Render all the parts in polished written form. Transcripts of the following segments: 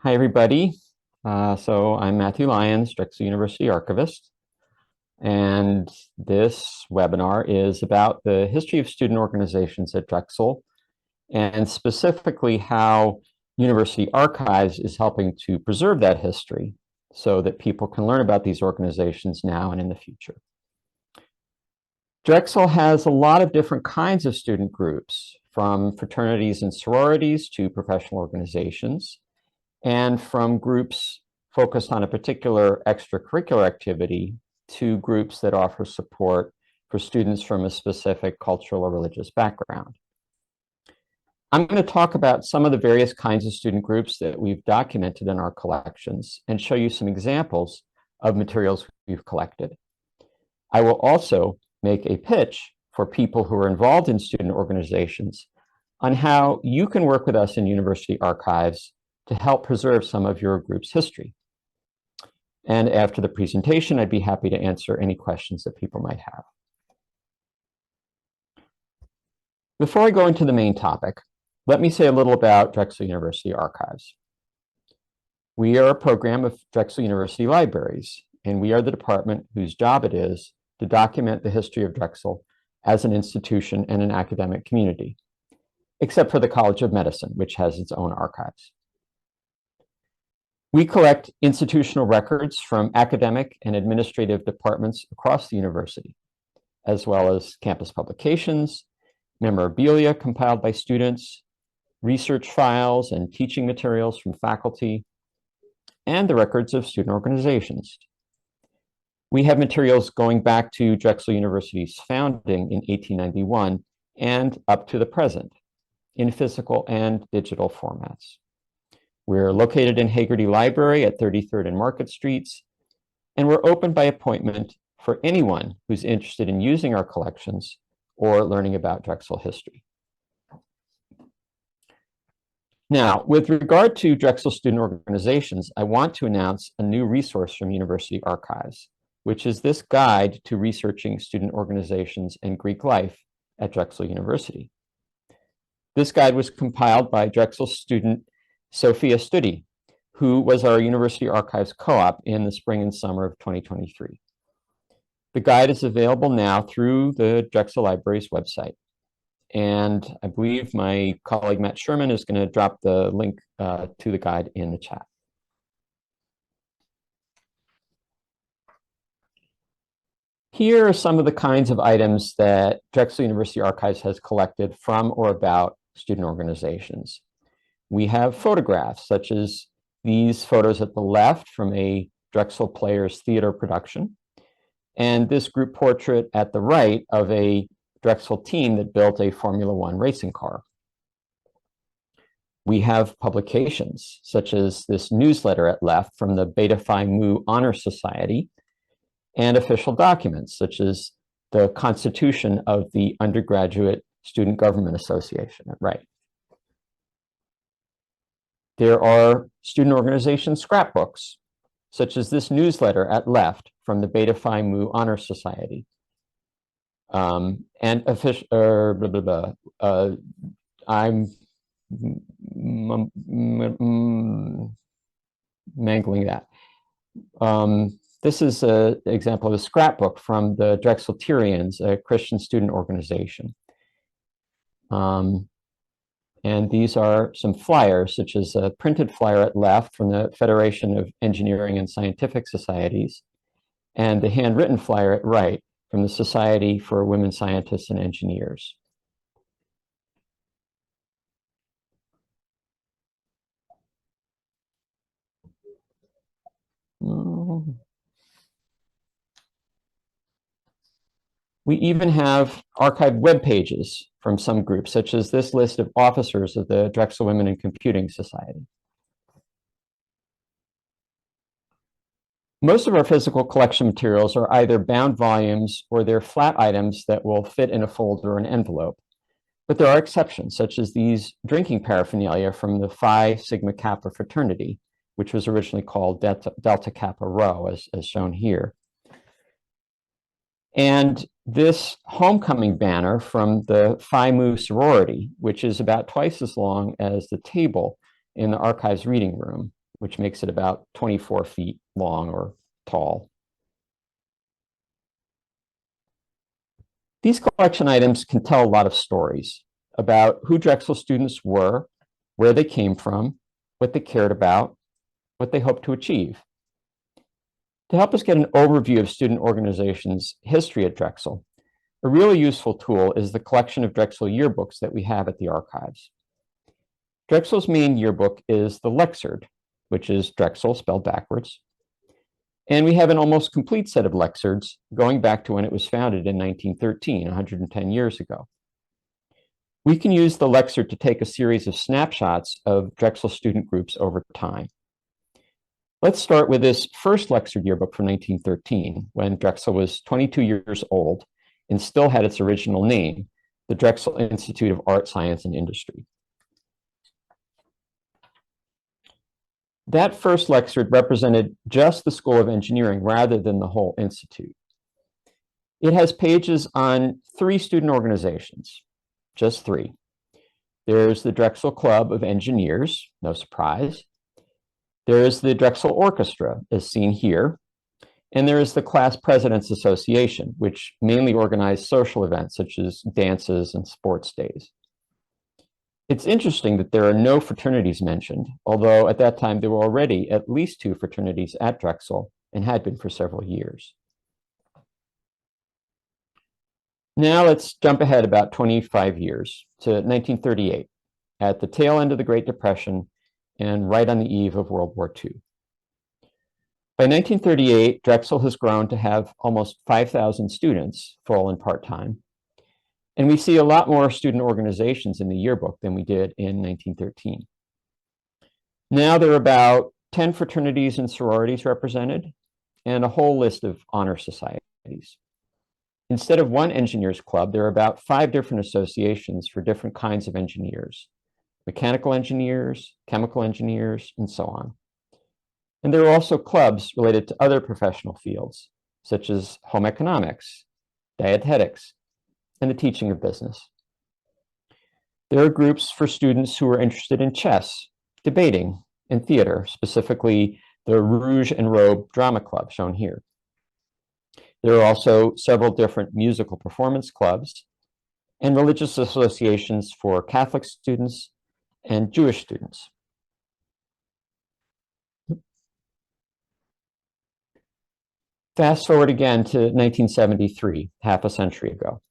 Hi, everybody. So I'm Matthew Lyons, Drexel University Archivist, and this webinar is about the history of student organizations at Drexel, and specifically how University Archives is helping to preserve that history so that people can learn about these organizations now and in the future. Drexel has a lot of different kinds of student groups, from fraternities and sororities to professional organizations, and from groups focused on a particular extracurricular activity to groups that offer support for students from a specific cultural or religious background. I'm going to talk about some of the various kinds of student groups that we've documented in our collections and show you some examples of materials we've collected. I will also make a pitch for people who are involved in student organizations on how you can work with us in University Archives to help preserve some of your group's history. And after the presentation, I'd be happy to answer any questions that people might have. Before I go into the main topic, let me say a little about Drexel University Archives. We are a program of Drexel University Libraries, and we are the department whose job it is to document the history of Drexel as an institution and an academic community, except for the College of Medicine, which has its own archives. We collect institutional records from academic and administrative departments across the university, as well as campus publications, memorabilia compiled by students, research files and teaching materials from faculty, and the records of student organizations. We have materials going back to Drexel University's founding in 1891 and up to the present in physical and digital formats. We're located in Hagerty Library at 33rd and Market Streets, and we're open by appointment for anyone who's interested in using our collections or learning about Drexel history. Now, with regard to Drexel student organizations, I want to announce a new resource from University Archives, which is this guide to researching student organizations and Greek life at Drexel University. This guide was compiled by Drexel student Sophia Studi, who was our University Archives co-op in the spring and summer of 2023. The guide is available now through the Drexel Libraries website. And I believe my colleague Matt Sherman is going to drop the link to the guide in the chat. Here are some of the kinds of items that Drexel University Archives has collected from or about student organizations. We have photographs, such as these photos at the left from a Drexel Players Theater production, and this group portrait at the right of a Drexel team that built a Formula One racing car. We have publications, such as this newsletter at left from the Beta Phi Mu Honor Society, and official documents, such as the Constitution of the Undergraduate Student Government Association at right. There are student organization scrapbooks, such as this newsletter at left from the Beta Phi Mu Honor Society. And official, I'm mangling that. This is an example of a scrapbook from the Drexelterians, a Christian student organization. And these are some flyers, such as a printed flyer at left from the Federation of Engineering and Scientific Societies, and the handwritten flyer at right from the Society for Women Scientists and Engineers. We even have archived web pages from some groups, such as this list of officers of the Drexel Women in Computing Society. Most of our physical collection materials are either bound volumes or they're flat items that will fit in a folder or an envelope. But there are exceptions, such as these drinking paraphernalia from the Phi Sigma Kappa fraternity, which was originally called Delta Kappa Rho, as shown here. And this homecoming banner from the Phi Mu sorority, which is about twice as long as the table in the archives reading room, which makes it about 24 feet long or tall. These collection items can tell a lot of stories about who Drexel students were, where they came from, what they cared about, what they hoped to achieve. To help us get an overview of student organizations' history at Drexel, a really useful tool is the collection of Drexel yearbooks that we have at the archives. Drexel's main yearbook is the Lexard, which is Drexel spelled backwards. And we have an almost complete set of Lexards going back to when it was founded in 1913, 110 years ago. We can use the Lexard to take a series of snapshots of Drexel student groups over time. Let's start with this first Lexard yearbook from 1913, when Drexel was 22 years old and still had its original name, the Drexel Institute of Art, Science, and Industry. That first Lexard represented just the School of Engineering rather than the whole institute. It has pages on 3 student organizations, just 3. There's the Drexel Club of Engineers, no surprise. There is the Drexel Orchestra, as seen here, and there is the Class Presidents Association, which mainly organized social events such as dances and sports days. It's interesting that there are no fraternities mentioned, although at that time there were already at least 2 fraternities at Drexel and had been for several years. Now let's jump ahead about 25 years to 1938, at the tail end of the Great Depression and right on the eve of World War II. By 1938, Drexel has grown to have almost 5,000 students, full and part-time, and we see a lot more student organizations in the yearbook than we did in 1913. Now there are about 10 fraternities and sororities represented, and a whole list of honor societies. Instead of 1 engineers club, there are about 5 different associations for different kinds of engineers: mechanical engineers, chemical engineers, and so on. And there are also clubs related to other professional fields, such as home economics, dietetics, and the teaching of business. There are groups for students who are interested in chess, debating, and theater, specifically the Rouge and Robe Drama Club, shown here. There are also several different musical performance clubs and religious associations for Catholic students and Jewish students. Fast forward again to 1973, half a century ago.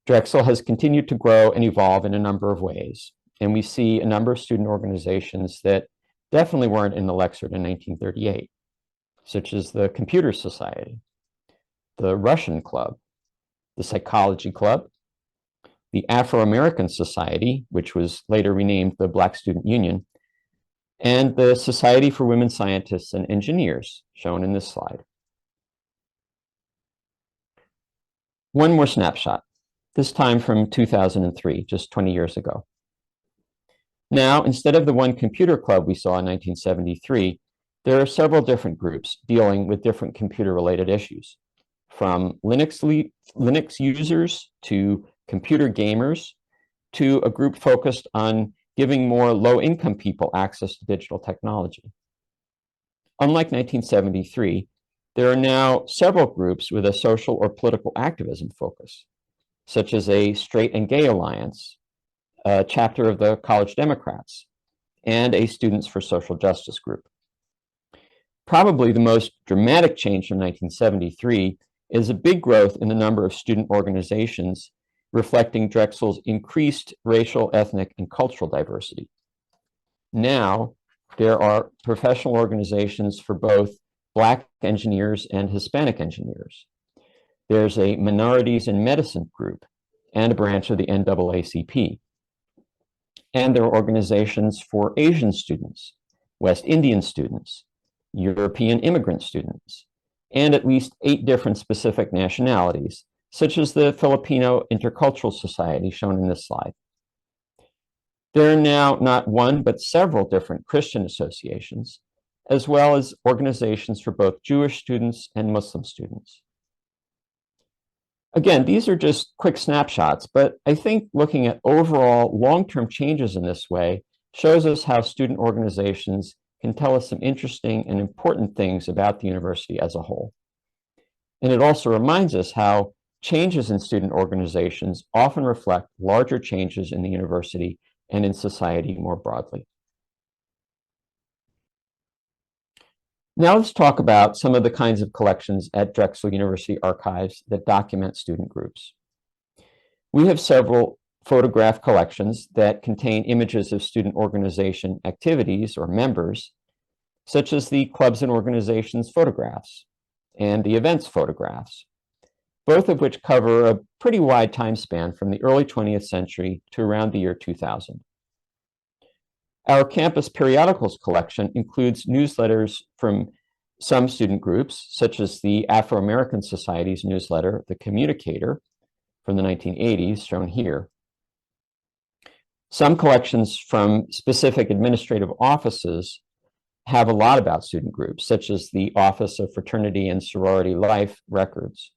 Drexel has continued to grow and evolve in a number of ways, and we see a number of student organizations that definitely weren't in the Lexard in 1938, such as the Computer Society, the Russian Club, the Psychology Club, the Afro-American Society, which was later renamed the Black Student Union, and the Society for Women Scientists and Engineers, shown in this slide. One more snapshot, this time from 2003, just 20 years ago. Now, instead of the 1 computer club we saw in 1973, there are several different groups dealing with different computer-related issues, from Linux users to computer gamers, to a group focused on giving more low-income people access to digital technology. Unlike 1973, there are now several groups with a social or political activism focus, such as a Straight and Gay Alliance, a chapter of the College Democrats, and a Students for Social Justice group. Probably the most dramatic change from 1973 is a big growth in the number of student organizations reflecting Drexel's increased racial, ethnic, and cultural diversity. Now, there are professional organizations for both Black engineers and Hispanic engineers. There's a Minorities in Medicine group and a branch of the NAACP. And there are organizations for Asian students, West Indian students, European immigrant students, and at least 8 different specific nationalities, such as the Filipino Intercultural Society, shown in this slide. There are now not 1, but several different Christian associations, as well as organizations for both Jewish students and Muslim students. Again, these are just quick snapshots, but I think looking at overall long-term changes in this way shows us how student organizations can tell us some interesting and important things about the university as a whole. And it also reminds us how changes in student organizations often reflect larger changes in the university and in society more broadly. Now let's talk about some of the kinds of collections at Drexel University Archives that document student groups. We have several photograph collections that contain images of student organization activities or members, such as the clubs and organizations photographs and the events photographs, both of which cover a pretty wide time span from the early 20th century to around the year 2000. Our campus periodicals collection includes newsletters from some student groups, such as the Afro-American Society's newsletter, The Communicator, from the 1980s, shown here. Some collections from specific administrative offices have a lot about student groups, such as the Office of Fraternity and Sorority Life records.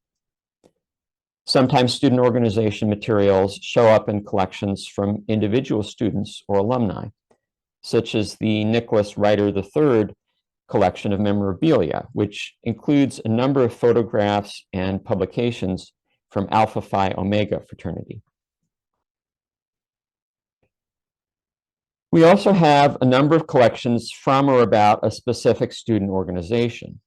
Sometimes student organization materials show up in collections from individual students or alumni, such as the Nicholas Ryder III collection of memorabilia, which includes a number of photographs and publications from Alpha Phi Omega fraternity. We also have a number of collections from or about a specific student organization.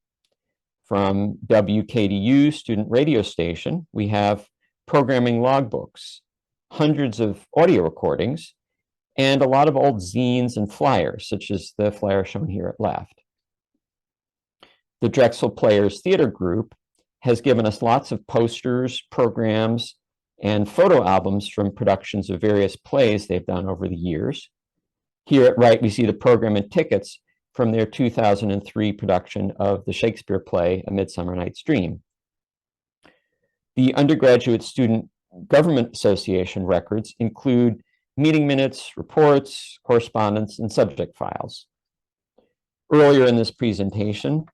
From WKDU student radio station, we have programming logbooks, hundreds of audio recordings, and a lot of old zines and flyers, such as the flyer shown here at left. The Drexel Players Theater Group has given us lots of posters, programs, and photo albums from productions of various plays they've done over the years. Here at right, we see the program and tickets from their 2003 production of the Shakespeare play, A Midsummer Night's Dream. The Undergraduate Student Government Association records include meeting minutes, reports, correspondence, and subject files. Earlier in this presentation,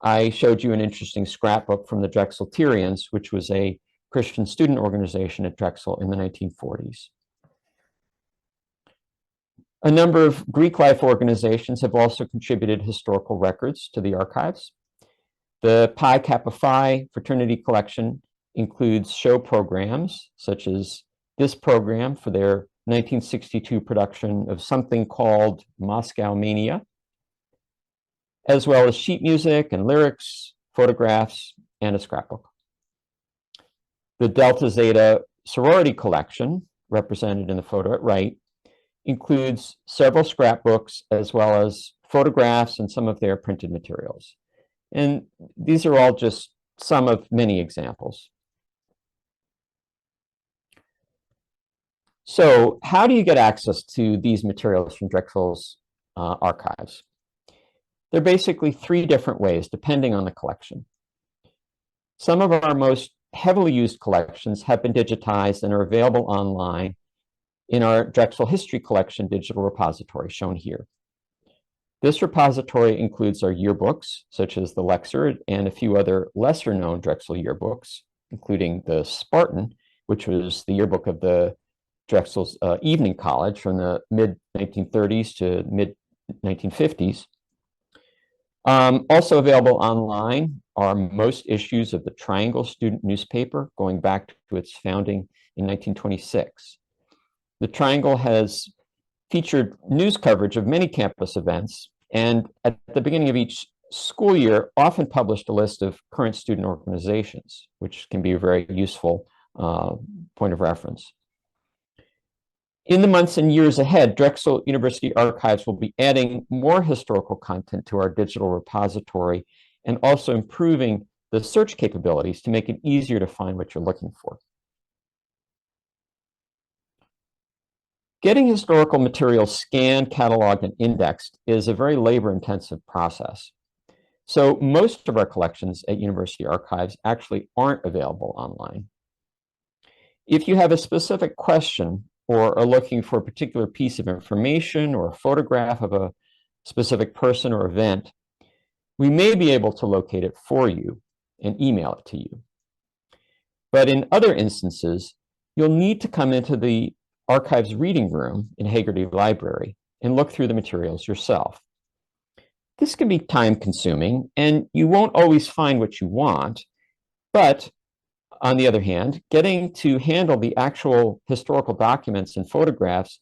I showed you an interesting scrapbook from the Drexelterians, which was a Christian student organization at Drexel in the 1940s. A number of Greek life organizations have also contributed historical records to the archives. The Pi Kappa Phi fraternity collection includes show programs, such as this program for their 1962 production of something called Moscow Mania, as well as sheet music and lyrics, photographs, and a scrapbook. The Delta Zeta sorority collection, represented in the photo at right, includes several scrapbooks as well as photographs and some of their printed materials. And these are all just some of many examples. So how do you get access to these materials from Drexel's archives? There are basically three different ways, depending on the collection. Some of our most heavily used collections have been digitized and are available online in our Drexel History Collection digital repository, shown here. This repository includes our yearbooks, such as the Lexer and a few other lesser-known Drexel yearbooks, including the Spartan, which was the yearbook of the Drexel's Evening College from the mid-1930s to mid-1950s. Also available online are most issues of the Triangle student newspaper, going back to its founding in 1926. The Triangle has featured news coverage of many campus events, and at the beginning of each school year, often published a list of current student organizations, which can be a very useful point of reference. In the months and years ahead, Drexel University Archives will be adding more historical content to our digital repository and also improving the search capabilities to make it easier to find what you're looking for. Getting historical materials scanned, cataloged, and indexed is a very labor-intensive process. So most of our collections at University Archives actually aren't available online. If you have a specific question or are looking for a particular piece of information or a photograph of a specific person or event, we may be able to locate it for you and email it to you. But in other instances, you'll need to come into the archives reading room in Hagerty Library and look through the materials yourself. This can be time consuming, and you won't always find what you want, but on the other hand, getting to handle the actual historical documents and photographs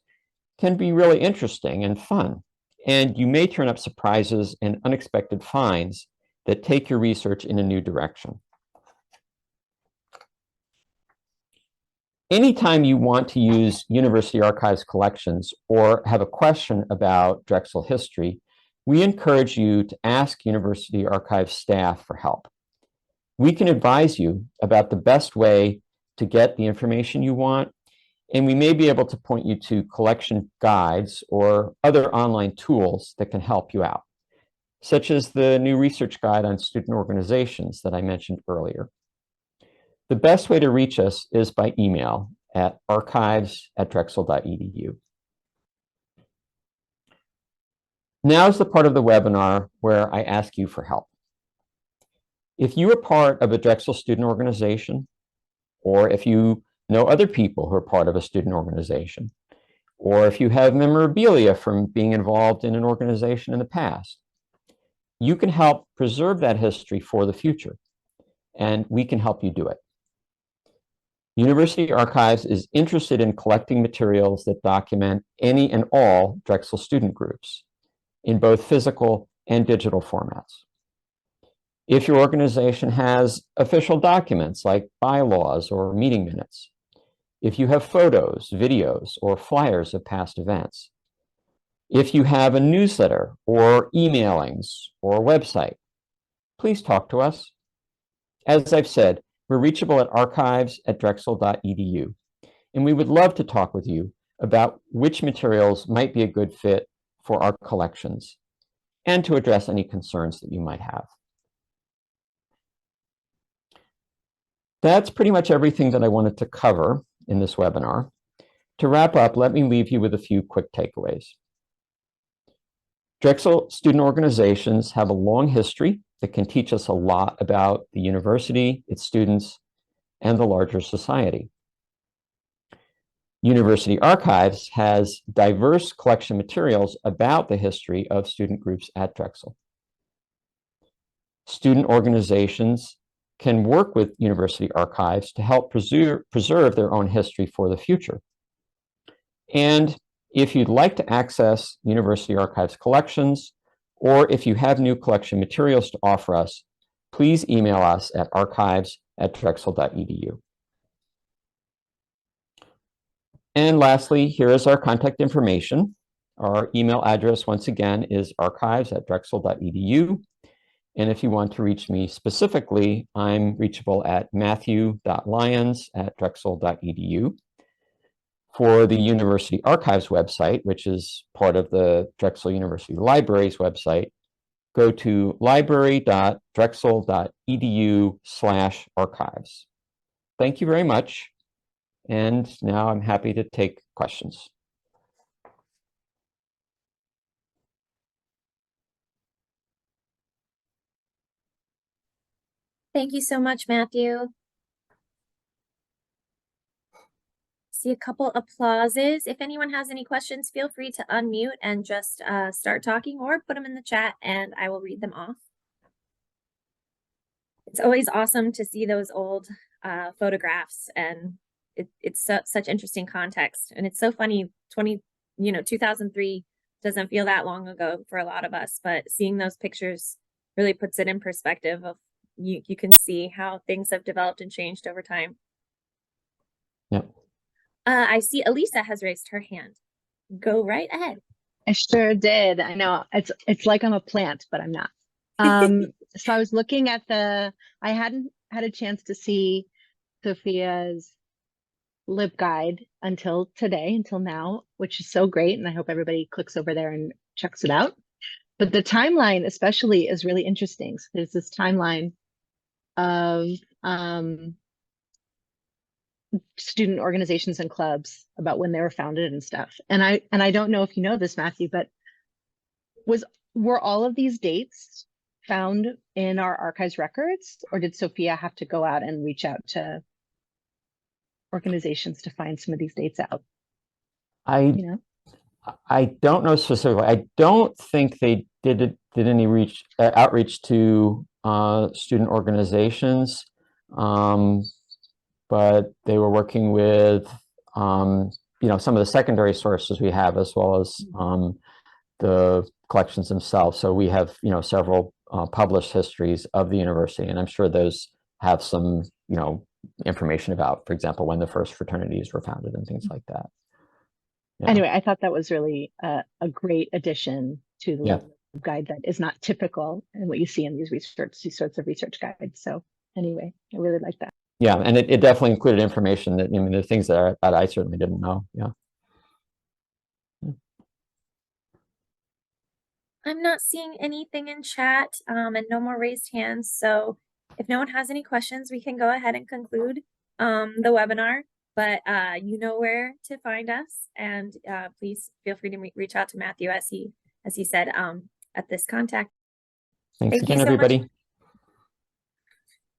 can be really interesting and fun, and you may turn up surprises and unexpected finds that take your research in a new direction. Anytime you want to use University Archives collections or have a question about Drexel history, we encourage you to ask University Archives staff for help. We can advise you about the best way to get the information you want, and we may be able to point you to collection guides or other online tools that can help you out, such as the new research guide on student organizations that I mentioned earlier. The best way to reach us is by email at archives@drexel.edu. Now is the part of the webinar where I ask you for help. If you are part of a Drexel student organization, or if you know other people who are part of a student organization, or if you have memorabilia from being involved in an organization in the past, you can help preserve that history for the future, and we can help you do it. University Archives is interested in collecting materials that document any and all Drexel student groups in both physical and digital formats. If your organization has official documents like bylaws or meeting minutes, if you have photos, videos, or flyers of past events, if you have a newsletter or emailings or a website, please talk to us. As I've said, we're reachable at archives@drexel.edu, and we would love to talk with you about which materials might be a good fit for our collections and to address any concerns that you might have. That's pretty much everything that I wanted to cover in this webinar. To wrap up, let me leave you with a few quick takeaways. Drexel student organizations have a long history that can teach us a lot about the university, its students, and the larger society. University Archives has diverse collection materials about the history of student groups at Drexel. Student organizations can work with University Archives to help preserve their own history for the future. And if you'd like to access University Archives collections, or if you have new collection materials to offer us, please email us at archives@drexel.edu. And lastly, here is our contact information. Our email address, once again, is archives@drexel.edu. And if you want to reach me specifically, I'm reachable at matthew.lyons@drexel.edu. For the University Archives website, which is part of the Drexel University Libraries website, go to library.drexel.edu/archives. Thank you very much. And now I'm happy to take questions. Thank you so much, Matthew. See a couple applauses. If anyone has any questions, feel free to unmute and just start talking or put them in the chat and I will read them off. It's always awesome to see those old photographs, and it's such interesting context. And it's so funny, 2003 doesn't feel that long ago for a lot of us, but seeing those pictures really puts it in perspective of you can see how things have developed and changed over time. Yep. I see Elisa has raised her hand. Go right ahead. I sure did. I know it's like I'm a plant, but I'm not. So I was looking at I hadn't had a chance to see Sophia's LibGuide until now, which is so great. And I hope everybody clicks over there and checks it out. But the timeline especially is really interesting. So there's this timeline of student organizations and clubs about when they were founded and stuff. And I don't know if you know this, Matthew, but were all of these dates found in our archives records, or did Sophia have to go out and reach out to organizations to find some of these dates out? I don't know specifically. I don't think they did any outreach to student organizations, but they were working with some of the secondary sources we have, as well as the collections themselves. So we have several published histories of the university, and I'm sure those have some information about, for example, when the first fraternities were founded and things like that. Yeah. Anyway, I thought that was really a great addition to the Yeah. guide that is not typical and what you see in these sorts of research guides. So anyway, I really like that. Yeah, and it definitely included information that, the things that I certainly didn't know. Yeah. I'm not seeing anything in chat, and no more raised hands. So if no one has any questions, we can go ahead and conclude the webinar. But you know where to find us, and please feel free to reach out to Matthew, as he said, at this contact. Thanks Thank you again, so much. everybody.